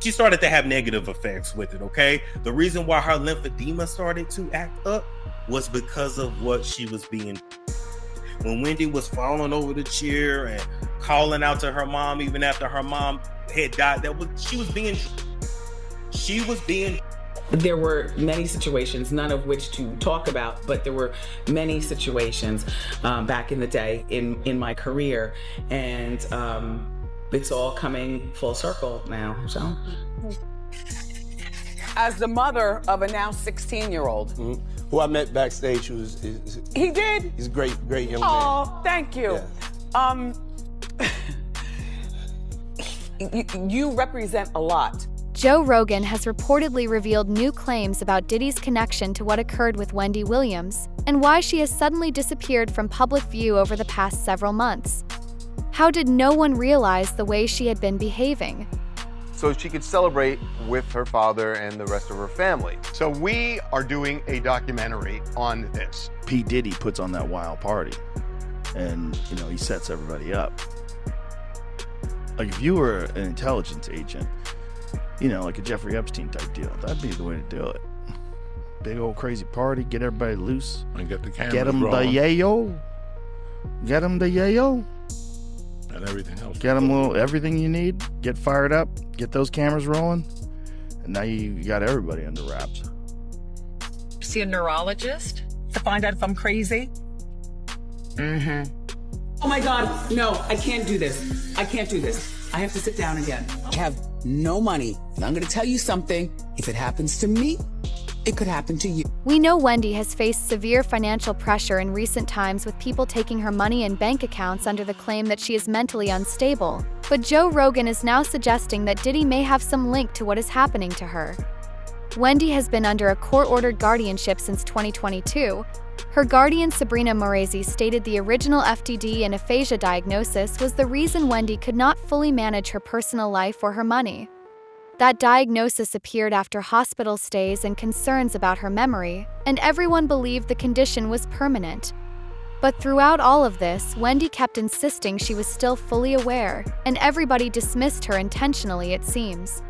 she started to have negative effects with it, okay? The reason why her lymphedema started to act up was because of what she was being. When Wendy was falling over the chair and calling out to her mom, even after her mom had died, she was being. There were many situations, none of which to talk about, but there were many situations back in the day in my career, and it's all coming full circle now. So, as the mother of a now 16-year-old, who I met backstage, he did. He's a great young man. Oh, thank you. Yeah. You represent a lot. Joe Rogan has reportedly revealed new claims about Diddy's connection to what occurred with Wendy Williams and why she has suddenly disappeared from public view over the past several months. How did no one realize the way she had been behaving? So she could celebrate with her father and the rest of her family. So we are doing a documentary on this. P. Diddy puts on that wild party and, he sets everybody up. Like if you were an intelligence agent, like a Jeffrey Epstein type deal, that'd be the way to do it. Big old crazy party, get everybody loose. And get the cameras Get them rolling. the yayo. Get them the yayo. And everything else. Get them everything you need. Get fired up. Get those cameras rolling. And now you got everybody under wraps. See a neurologist to find out if I'm crazy? oh my God, no, I can't do this. I can't do this. I have to sit down again. I have no money. And I'm going to tell you something. If it happens to me, it could happen to you. We know Wendy has faced severe financial pressure in recent times with people taking her money and bank accounts under the claim that she is mentally unstable. But Joe Rogan is now suggesting that Diddy may have some link to what is happening to her. Wendy has been under a court-ordered guardianship since 2022. Her guardian Sabrina Moresi stated the original FTD and aphasia diagnosis was the reason Wendy could not fully manage her personal life or her money. That diagnosis appeared after hospital stays and concerns about her memory, and everyone believed the condition was permanent. But throughout all of this, Wendy kept insisting she was still fully aware, and everybody dismissed her intentionally, it seems.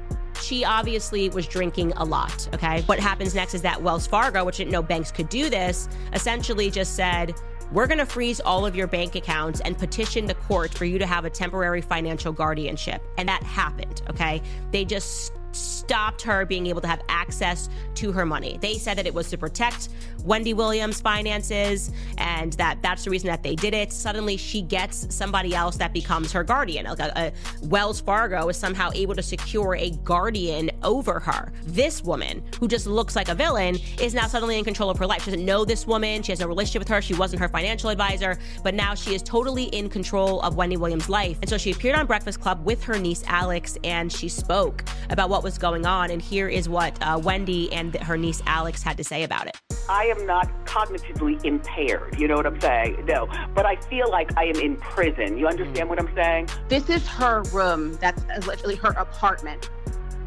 She obviously was drinking a lot, okay? What happens next is that Wells Fargo, which didn't know banks could do this, essentially just said, we're gonna freeze all of your bank accounts and petition the court for you to have a temporary financial guardianship. And that happened, okay? They just stopped her being able to have access to her money. They said that it was to protect Wendy Williams' finances and that's the reason that they did it. Suddenly she gets somebody else that becomes her guardian. Like Wells Fargo is somehow able to secure a guardian over her. This woman, who just looks like a villain, is now suddenly in control of her life. She doesn't know this woman. She has no relationship with her. She wasn't her financial advisor, but now she is totally in control of Wendy Williams' life. And so she appeared on Breakfast Club with her niece Alex, and she spoke about what was going on. And here is what Wendy and her niece Alex had to say about it. I am not cognitively impaired, you know what I'm saying? No, but I feel like I am in prison. You understand what I'm saying? This is her room. That's literally her apartment.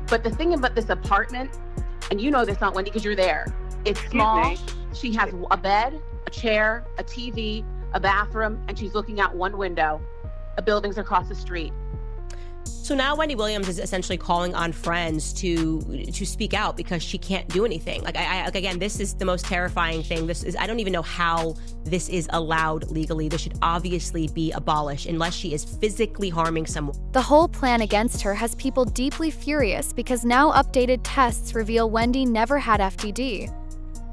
But the thing about this apartment, and you know this, Aunt Wendy, because you're there, it's small. She has a bed, a chair, a TV, a bathroom, and she's looking out one window. The buildings across the street. So now Wendy Williams is essentially calling on friends to speak out because she can't do anything. Like again, this is the most terrifying thing. I don't even know how this is allowed legally. This should obviously be abolished unless she is physically harming someone. The whole plan against her has people deeply furious because now updated tests reveal Wendy never had FTD.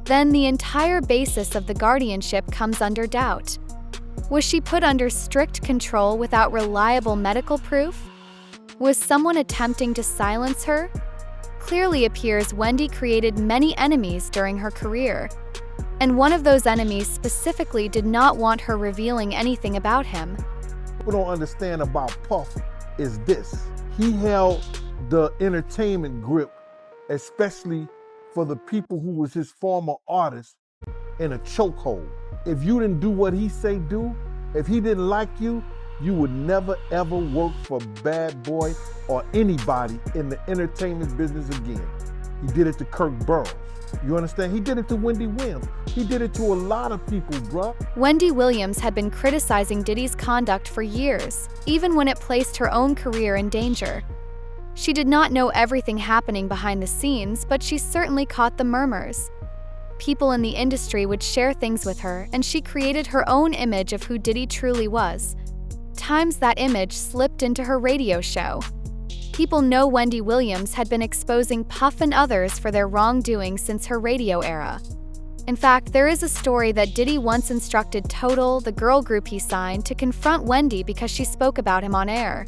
Then the entire basis of the guardianship comes under doubt. Was she put under strict control without reliable medical proof? Was someone attempting to silence her? Clearly appears Wendy created many enemies during her career. And one of those enemies specifically did not want her revealing anything about him. People don't understand about Puff is this. He held the entertainment grip, especially for the people who was his former artists, in a chokehold. If you didn't do what he say do, if he didn't like you, you would never ever work for Bad Boy or anybody in the entertainment business again. He did it to Kirk Burrows. You understand? He did it to Wendy Williams. He did it to a lot of people, bruh. Wendy Williams had been criticizing Diddy's conduct for years, even when it placed her own career in danger. She did not know everything happening behind the scenes, but she certainly caught the murmurs. People in the industry would share things with her, and she created her own image of who Diddy truly was. Times that image slipped into her radio show. People know Wendy Williams had been exposing Puff and others for their wrongdoing since her radio era. In fact, there is a story that Diddy once instructed Total, the girl group he signed, to confront Wendy because she spoke about him on air.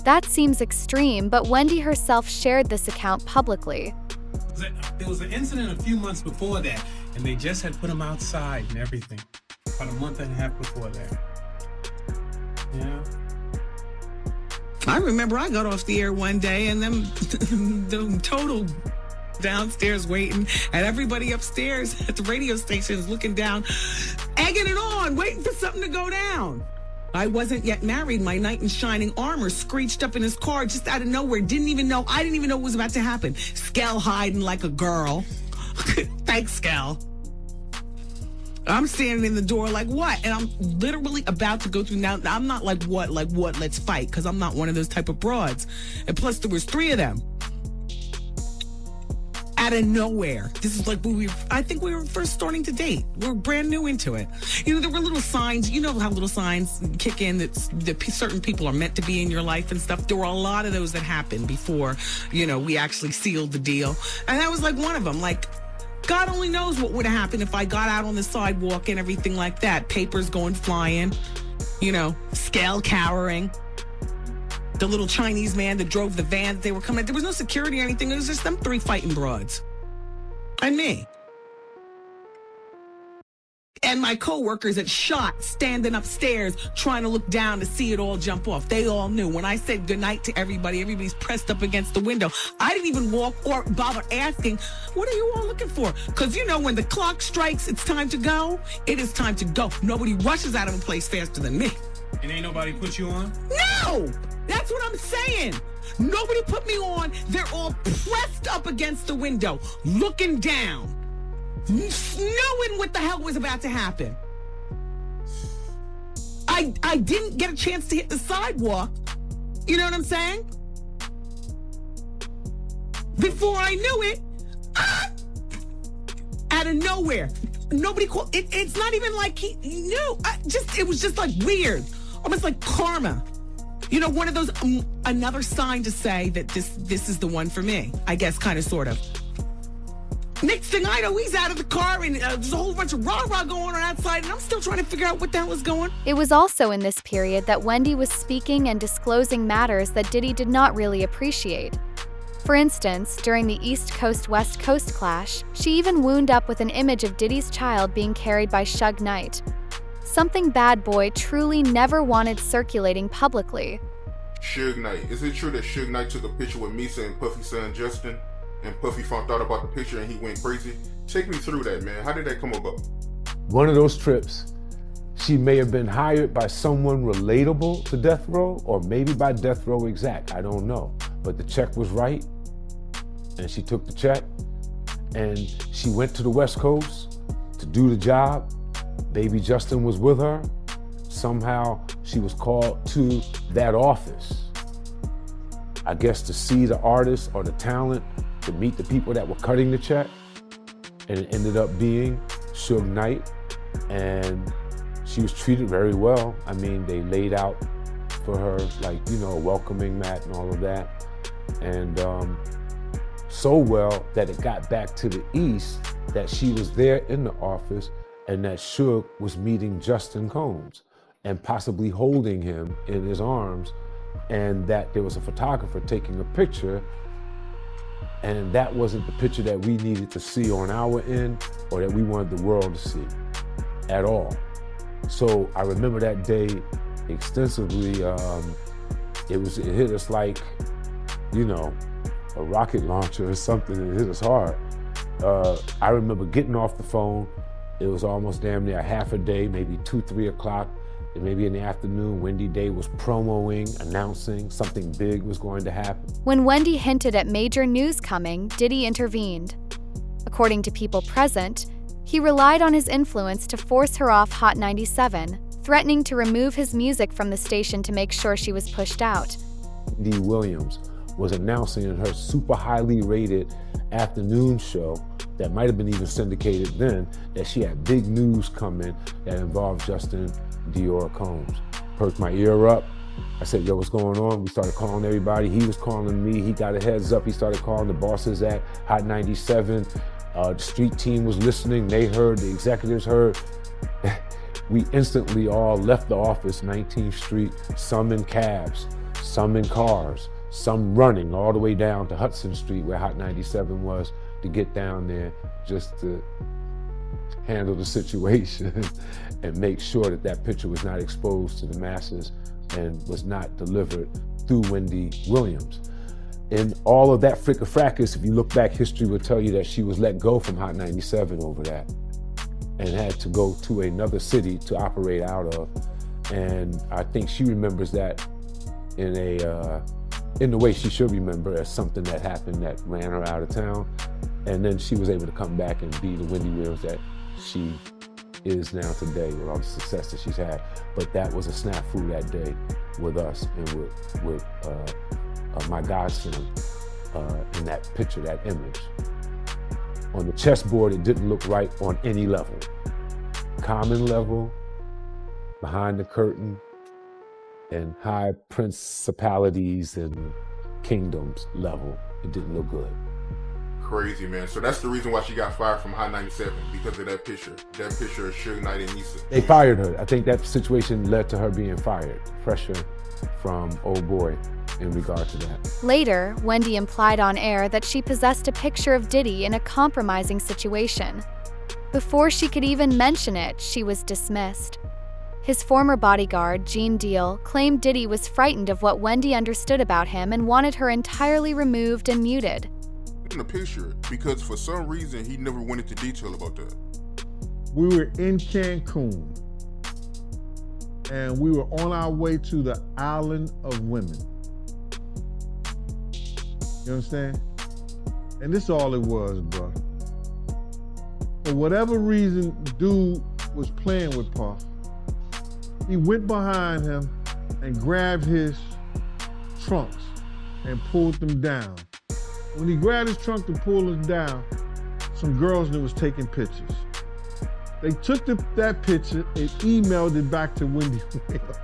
That seems extreme, but Wendy herself shared this account publicly. There was an incident a few months before that, and they just had put him outside and everything. About a month and a half before that. Yeah. I remember I got off the air one day and them the Total downstairs waiting, and everybody upstairs at the radio station is looking down, egging it on, waiting for something to go down. I wasn't yet married. My knight in shining armor screeched up in his car just out of nowhere. I didn't even know what was about to happen. Skell hiding like a girl. Thanks, Skell. I'm standing in the door like, what? And I'm literally about to go through. Now, I'm not like, what, let's fight, because I'm not one of those type of broads. And plus, there was 3 of them. Out of nowhere. This is like I think we were first starting to date. We were brand new into it. You know, there were little signs. You know how little signs kick in that certain people are meant to be in your life and stuff. There were a lot of those that happened before, we actually sealed the deal. And that was like one of them. Like, God only knows what would have happened if I got out on the sidewalk and everything like that. Papers going flying, scale cowering. The little Chinese man that drove the van that they were coming. There was no security or anything. It was just them 3 fighting broads. And me. And my coworkers that shot standing upstairs trying to look down to see it all jump off. They all knew. When I said goodnight to everybody, everybody's pressed up against the window. I didn't even walk or bother asking, what are you all looking for? Because when the clock strikes, it's time to go. It is time to go. Nobody rushes out of a place faster than me. And ain't nobody put you on? No! That's what I'm saying. Nobody put me on. They're all pressed up against the window, looking down, knowing what the hell was about to happen. I didn't get a chance to hit the sidewalk. You know what I'm saying? Before I knew it, out of nowhere, nobody called. It's not even like he knew. It was just like weird, almost like karma. One of those, another sign to say that this is the one for me, I guess, kind of, sort of. Next thing I know, he's out of the car, and there's a whole bunch of rah-rah going on outside, and I'm still trying to figure out what the hell is going on. It was also in this period that Wendy was speaking and disclosing matters that Diddy did not really appreciate. For instance, during the East Coast-West Coast clash, she even wound up with an image of Diddy's child being carried by Suge Knight. Something Bad Boy truly never wanted circulating publicly. Suge Knight. Is it true that Suge Knight took a picture with Misa and Puffy's son Justin, and Puffy found out about the picture and he went crazy? Take me through that, man. How did that come about? One of those trips, she may have been hired by someone relatable to Death Row, or maybe by Death Row Exec. I don't know. But the check was right, and she took the check, and she went to the West Coast to do the job. Baby Justin was with her. Somehow she was called to that office, I guess, to see the artist or the talent, to meet the people that were cutting the check. And it ended up being Suge Knight, and she was treated very well. I mean, they laid out for her, like, a welcoming mat and all of that. And so well that it got back to the East that she was there in the office, and that Suge was meeting Justin Combs and possibly holding him in his arms, and that there was a photographer taking a picture, and that wasn't the picture that we needed to see on our end, or that we wanted the world to see at all. So I remember that day extensively. It hit us like, a rocket launcher or something. It hit us hard. I remember getting off the phone. It was almost damn near half a day, maybe 2-3 o'clock, and maybe in the afternoon. Wendy Day was promoing, announcing something big was going to happen. When Wendy hinted at major news coming, Diddy intervened. According to people present, he relied on his influence to force her off Hot 97, threatening to remove his music from the station to make sure she was pushed out. Wendy Williams was announcing in her super highly rated afternoon show that might have been even syndicated then, that she had big news coming that involved Justin Dior Combs. Perked my ear up. I said, yo, what's going on? We started calling everybody. He was calling me. He got a heads up. He started calling the bosses at Hot 97. The street team was listening. They heard, the executives heard. We instantly all left the office, 19th Street, some in cabs, some in cars, some running all the way down to Hudson Street where Hot 97 was, to get down there just to handle the situation and make sure that that picture was not exposed to the masses and was not delivered through Wendy Williams. In all of that fracas, if you look back, history will tell you that she was let go from Hot 97 over that and had to go to another city to operate out of. And I think she remembers that in the way she should remember, as something that happened that ran her out of town. And then she was able to come back and be the Wendy Williams that she is now today with all the success that she's had. But that was a snafu that day with us and with my godson in that picture, that image. On the chessboard, it didn't look right on any level. Common level, behind the curtain, and high principalities and kingdoms level, it didn't look good. Crazy, man. So that's the reason why she got fired from Hot 97, because of that picture. That picture of Suge Knight and Nisa. They fired her. I think that situation led to her being fired. Pressure from old boy in regard to that. Later, Wendy implied on air that she possessed a picture of Diddy in a compromising situation. Before she could even mention it, she was dismissed. His former bodyguard, Gene Deal, claimed Diddy was frightened of what Wendy understood about him and wanted her entirely removed and muted. In the picture, because for some reason he never went into detail about that. We were in Cancun, and we were on our way to the Island of Women. You understand? And this is all it was, bro. For whatever reason, dude was playing with Puff. He went behind him and grabbed his trunks and pulled them down. When he grabbed his trunk to pull them down, some girls that was taking pictures. They took that picture and emailed it back to Wendy Williams.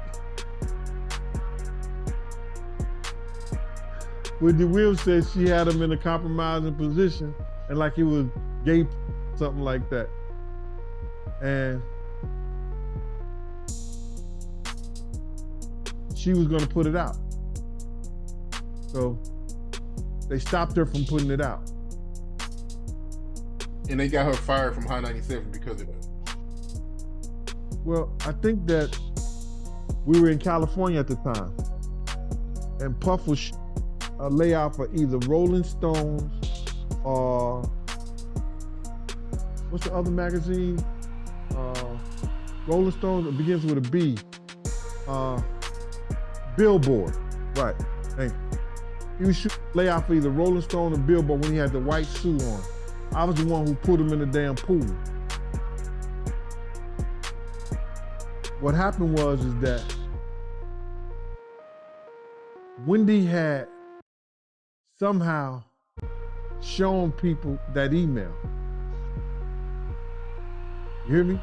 Wendy Williams said she had him in a compromising position and like it was gay, something like that. And she was gonna put it out. So they stopped her from putting it out. And they got her fired from Hot 97 because of that. Well, I think that we were in California at the time, and Puff was a layout for either Rolling Stones or what's the other magazine? Rolling Stones, it begins with a B. Billboard, right, thank you. He was shooting layout for either Rolling Stone or Billboard when he had the white suit on. I was the one who put him in the damn pool. What happened was that Wendy had somehow shown people that email. You hear me?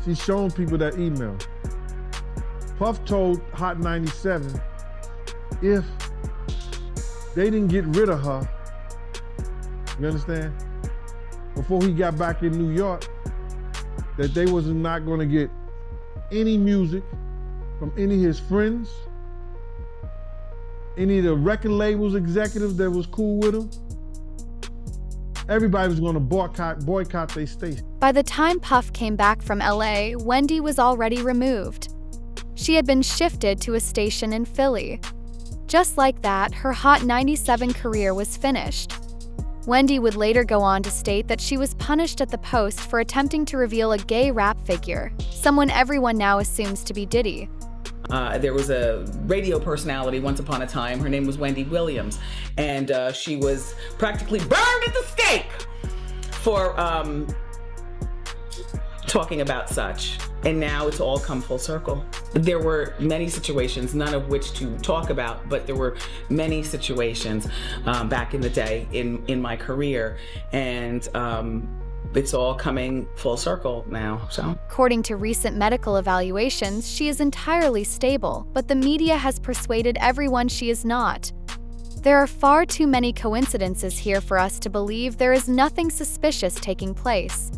She's shown people that email. Puff told Hot 97 if they didn't get rid of her, you understand, before he got back in New York, that they was not gonna get any music from any of his friends, any of the record labels executives that was cool with him. Everybody was gonna boycott their station. By the time Puff came back from LA, Wendy was already removed. She had been shifted to a station in Philly. Just like that, her Hot 97 career was finished. Wendy would later go on to state that she was punished at the Post for attempting to reveal a gay rap figure, someone everyone now assumes to be Diddy. There was a radio personality once upon a time. Her name was Wendy Williams, and she was practically burned at the stake for talking about such. And now it's all come full circle. There were many situations, none of which to talk about, but there were many situations back in the day in my career. And it's all coming full circle now, so. According to recent medical evaluations, she is entirely stable, but the media has persuaded everyone she is not. There are far too many coincidences here for us to believe there is nothing suspicious taking place.